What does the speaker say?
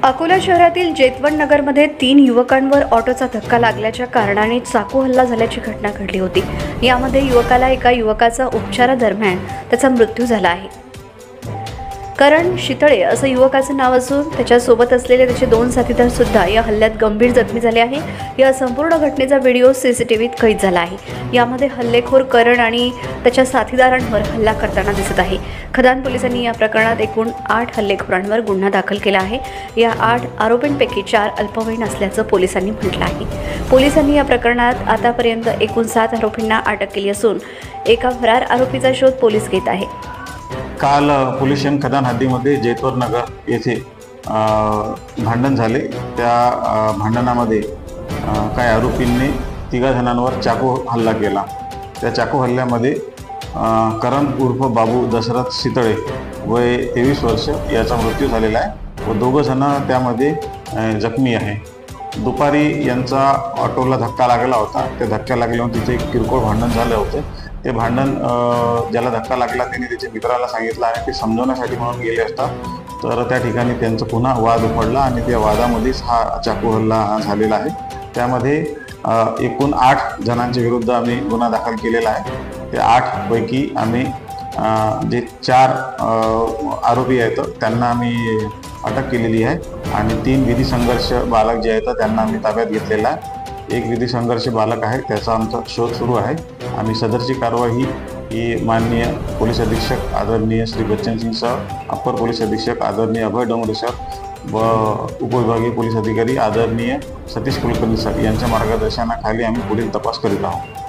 अकोला शहरातील जेतवण नगरमध्ये 3 युवकांवर ऑटोचा धक्का लागल्याच्या कारणाने चाकू हल्ला झाल्याची घटना घडली होती। यामध्ये एका युवकाचा उपचारादरम्यान त्याचा मृत्यू झाला आहे। करण शितळे असं युवकाचं नाव असून त्याच्यासोबत असलेले त्याचे 2 साथीदार सुद्धा या हल्ल्यात गंभीर जखमी झाले आहे। या संपूर्ण घटनेचा व्हिडिओ सीसीटीव्हीत कैद झाला आहे। यामध्ये हल्लेखोर करण आणि त्याच्या साथीदारांवर हल्ला करताना दिसत आहे। खदान पोलिसांनी या प्रकरणात एकूण 8 हल्लेखोरांवर गुन्हा दाखल केला आहे। या 8 आरोपींपैकी 4 अल्पवयीन असल्याचं पोलिसांनी म्हटलं आहे। पोलिसांनी या प्रकरणात आतापर्यंत एकूण 7 आरोपींना अटक केली असून एका फरार आरोपीचा शोध पोलीस घेत आहेत। काल पोलीस स्टेशन खदान हद्दीमध्ये जेतवण नगर येथे भांडण झाले। त्या भांडणामध्ये काही आरोपींनी 3 जणांवर चाकू हल्ला केला। त्या चाकू हल्ल्यामध्ये करण उर्फ बाबू दशरथ शितळे वय 23 वर्ष याचा मृत्यू झालेला आहे व 2 जण त्यामध्ये जखमी आहे। दुपारी यांचा ऑटोला धक्का लागला होता। त्या धक्का लागल्यावर तिथे एक किरकोळ भांडण झालं होतं। ते भांडण ज्याला धक्का लागला त्याने त्याच्या मित्राला सांगितलं आणि ते समजवण्यासाठी म्हणून गेले असता तर त्या ठिकाणी त्यांचा पुन्हा वाद उफाळला आणि त्या वादामध्येच हा चाकू हल्ला झालेला आहे। त्यामध्ये एकूण 8 जणांच्या विरुद्ध आम्ही गुन्हा दाखल केलेला आहे। त्या 8 पैकी आम्ही जे 4 आरोपी आहेत त्यांना आम्ही अटक केलेली आहे आणि 3 विधी संघर्ष बालक जे आहेत त्यांना आम्ही ताब्यात घेतलेला आहे। एक विधी संघर्ष बालक आहे त्याचा आमचा शोध सुरू आहे। आम्ही सदरची कारवाई ही माननीय पोलीस अधीक्षक आदरणीय श्री बच्चन सिंग सर, अप्पर पोलीस अधीक्षक आदरणीय अभय डोंगरे सर व उपविभागीय पोलीस अधिकारी आदरणीय सतीश कुलकर्णी सर यांच्या मार्गदर्शनाखाली आम्ही पुढील तपास करीत आहोत।